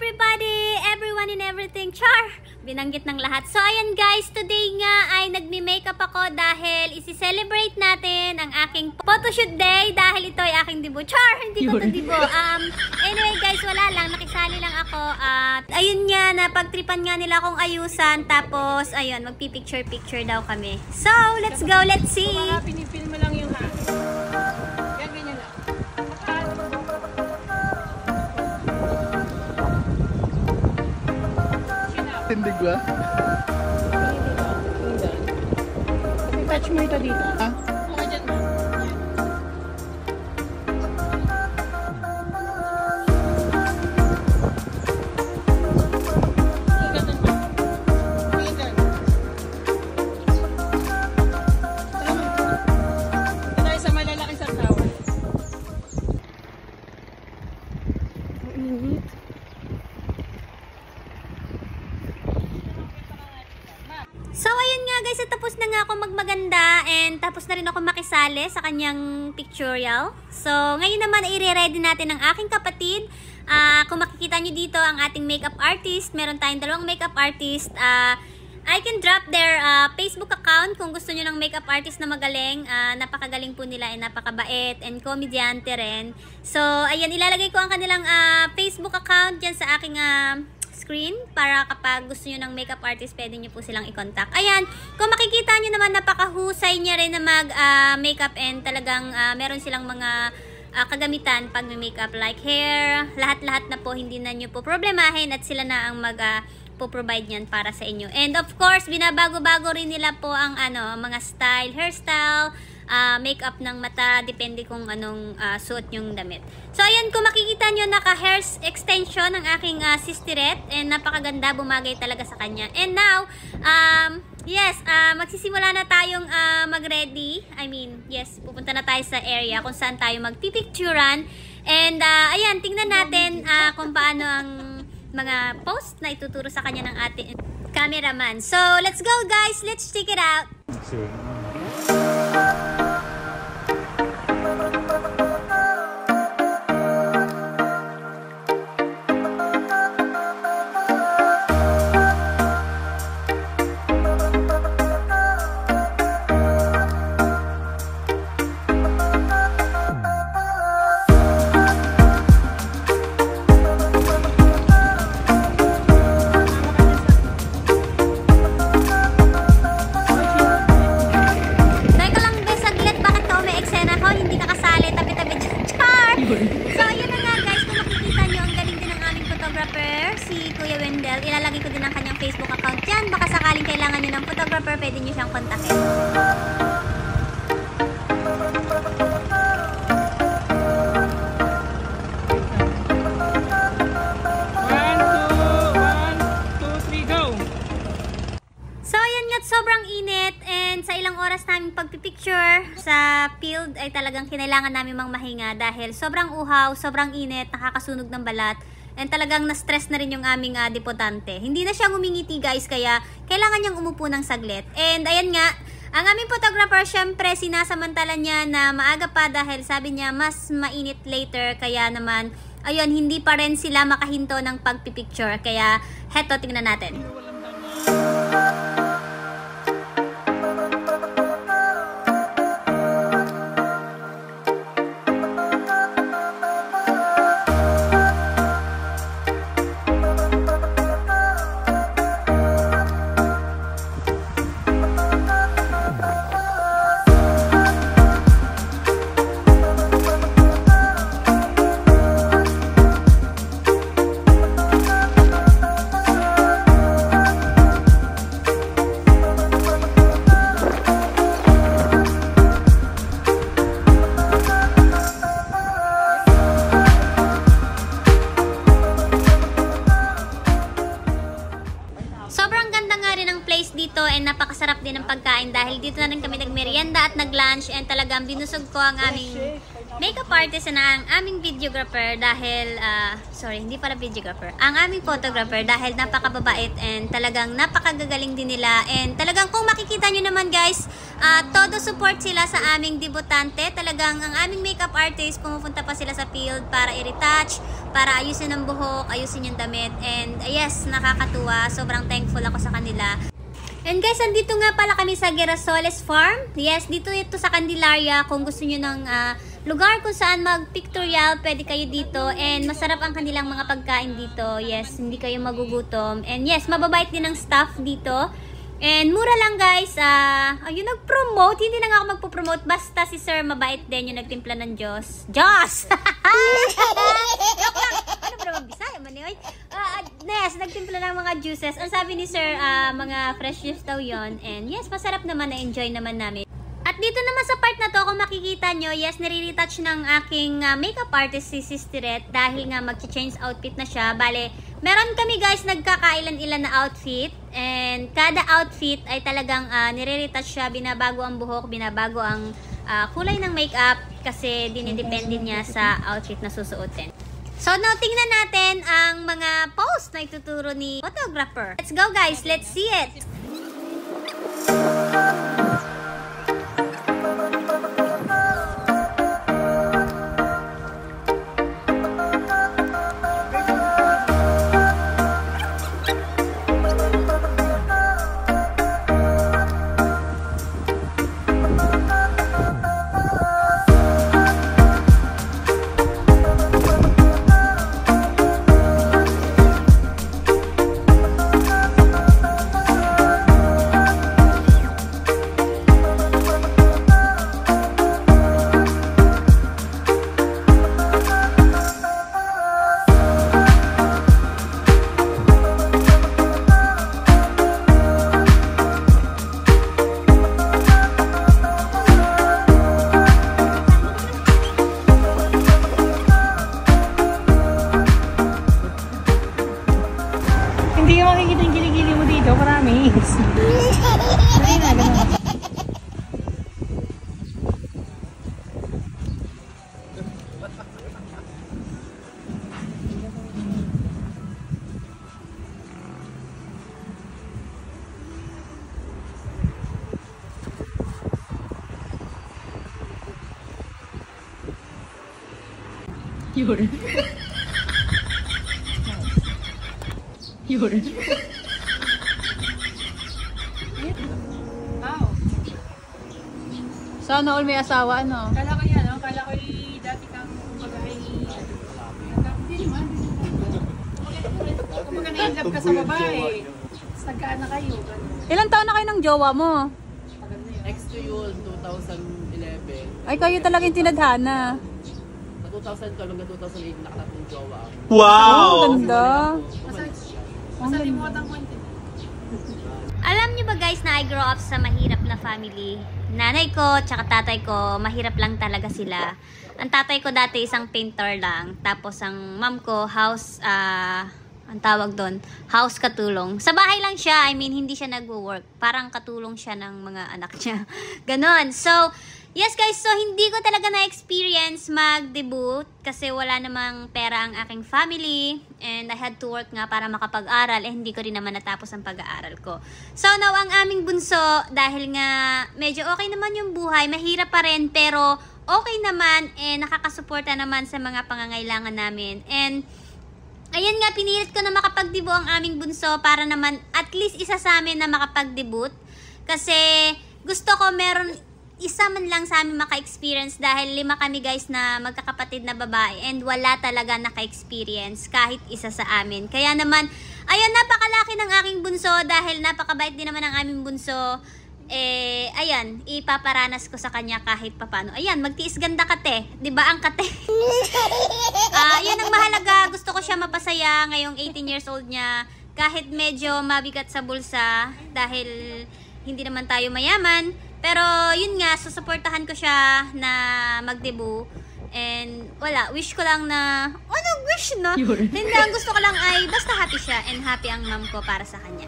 everybody! Everyone and everything. Char! Binanggit ng lahat. So, ayan guys, today nga ay nagme-makeup ako dahil isi-celebrate natin ang aking photoshoot day dahil ito ay aking debut. Char! Hindi ko ito debut. Anyway guys, wala lang. Nakisali lang ako at ayun nga, napagtripan nga nila akong ayusan. Tapos, ayun, magpipicture-picture daw kami. So, let's go, let's see! Baka pinipil mo lang yung hangin. Yan, ganyan lang. Tindig ba? Touch mo ito dito. Ha? Okay, dyan ba? So, ayun nga guys, tapos na nga ako magmaganda and tapos na rin ako makisali sa kanyang pictorial. So, ngayon naman i-ready natin ang aking kapatid. Kung makikita nyo dito ang ating makeup artist, meron tayong dalawang makeup artist. I can drop their Facebook account kung gusto nyo ng makeup artist na magaling. Napakagaling po nila and napakabait and komedyante rin. So, ayan, ilalagay ko ang kanilang Facebook account dyan sa aking screen para kapag gusto nyo ng makeup artist, pwede nyo po silang i-contact. Ayan, kung makikita nyo naman, napakahusay niya rin na mag-makeup and talagang meron silang mga kagamitan pag may makeup like hair, lahat-lahat na po, hindi na nyo po problemahin at sila na ang po-provide niyan para sa inyo. And of course, binabago-bago rin nila po ang mga style, hairstyle, makeup ng mata, depende kung anong suot yung damit. So, ayan, kung makikita nyo, naka-hair extension ang aking sistiret and napakaganda, bumagay talaga sa kanya. And now, yes, magsisimula na tayong mag-ready. I mean, yes, pupunta na tayo sa area kung saan tayo magpipicturan. And, ayan, tingnan natin kung paano ang mga post na ituturo sa kanya ng ating cameraman. So, let's go guys! Let's check it out! So, yun na nga guys, kung makikita nyo, ang galing din ng aming photographer, si Kuya Wendell. Ilalagay ko din ang kanyang Facebook account dyan. Baka sakaling kailangan nyo ng photographer, pwede nyo siyang kontakin. Sobrang init and sa ilang oras namin pagpipicture sa field ay talagang kinailangan namin mahinga dahil sobrang uhaw, sobrang init, nakakasunog ng balat and talagang na-stress na rin yung aming debutante. Hindi na siya ngumingiti guys, kaya kailangan niyang umupo ng saglit. And ayan nga, ang aming photographer syempre sinasamantala niya na maaga pa dahil sabi niya mas mainit later, kaya naman ayun, hindi pa rin sila makahinto ng pagpipicture. Kaya heto, tingnan natin. Dito and napakasarap din ng pagkain dahil dito na rin kami nagmerienda at naglunch and talagang binusog ko ang aming makeup artist na ang aming videographer dahil, sorry, hindi pala videographer, ang aming photographer dahil napakababait and talagang napakagagaling din nila. And talagang kung makikita nyo naman guys, todo support sila sa aming debutante. Talagang ang aming makeup artist, pumupunta pa sila sa field para i-retouch, para ayusin ang buhok, ayusin yung damit. And yes, nakakatuwa. Sobrang thankful ako sa kanila. And guys, andito nga pala kami sa Girasoles Farm. Yes, dito ito sa Candelaria. Kung gusto nyo ng lugar kung saan mag-pictorial, pwede kayo dito. And masarap ang kanilang mga pagkain dito. Yes, hindi kayo magugutom. And yes, mababait din ang staff dito. And mura lang guys. Ayun, nag-promote. Hindi lang ako magpo-promote. Basta si Sir mabait din yung nagtimpla ng Diyos. Diyos! Ano ba naman Bisaya man eh? Yes, nagtimpla ng mga juices. Ang sabi ni Sir, mga fresh juice daw yun. And yes, masarap naman, na-enjoy naman namin. At dito naman sa part na to, kung makikita nyo, yes, nire-retouch ng aking makeup artist si Sistiret dahil nga mag-change outfit na siya. Bale, meron kami guys nagkakailan-ilan na outfit. And kada outfit ay talagang nire-retouch siya, binabago ang buhok, binabago ang kulay ng makeup kasi dinidepende niya sa outfit na susuotin. So now, tingnan natin ang mga post na ituturo ni photographer. Let's go guys, let's see it! Hindi ka makikita yung gili-gili mo dito, promise. Hindi na, ganun. Yun. Yun. Wow. Sana all may asawa, ano? Kala ko yan, no? Kala ko dati kang kumagay. Hindi naman. Kumbaga na-inlove ka sa babae. Tapos nagkaan na kayo. Ilang taon na kayo ng jowa mo? Next to you, 2011. Ay, kayo talaga yung tinadhana. Sa 2012 hanggang 2008, nakalap ng jowa. Wow! Oh, ganda. Masalimutan ko hindi. Alam nyo ba guys na I grow up sa mahirap na family? Nanay ko, tsaka tatay ko, mahirap lang talaga sila. Ang tatay ko dati isang painter lang. Tapos ang mom ko, ang tawag doon, house katulong. Sa bahay lang siya, I mean, hindi siya nag-work. Parang katulong siya ng mga anak niya. Ganon. So, yes guys, so hindi ko talaga na-experience mag-debut kasi wala namang pera ang aking family and I had to work nga para makapag-aral hindi ko rin naman natapos ang pag-aaral ko. So now, ang aming bunso, dahil nga medyo okay naman yung buhay, mahirap pa rin pero okay naman nakakasuporta naman sa mga pangangailangan namin. And ayan nga, pinilit ko na makapag-debut ang aming bunso para naman at least isa sa amin na makapag-debut kasi gusto ko meron isa man lang sa amin maka-experience dahil 5 kami guys na magkakapatid na babae and wala talaga naka-experience kahit isa sa amin. Kaya naman, ayun, napakalaki ng aking bunso dahil napakabait din naman ang aming bunso. Ayan, ipaparanas ko sa kanya kahit papano. Ayan, magtiis ganda kate. 'Di ba ang kate? Yun ang mahalaga. Gusto ko siya mapasaya ngayong 18 years old niya. Kahit medyo mabigat sa bulsa dahil hindi naman tayo mayaman. Pero yun nga, susuportahan ko siya na mag-debut. And wala, wish ko lang na, anong wish no? Hindi, ang gusto ko lang ay basta happy siya and happy ang mom ko para sa kanya.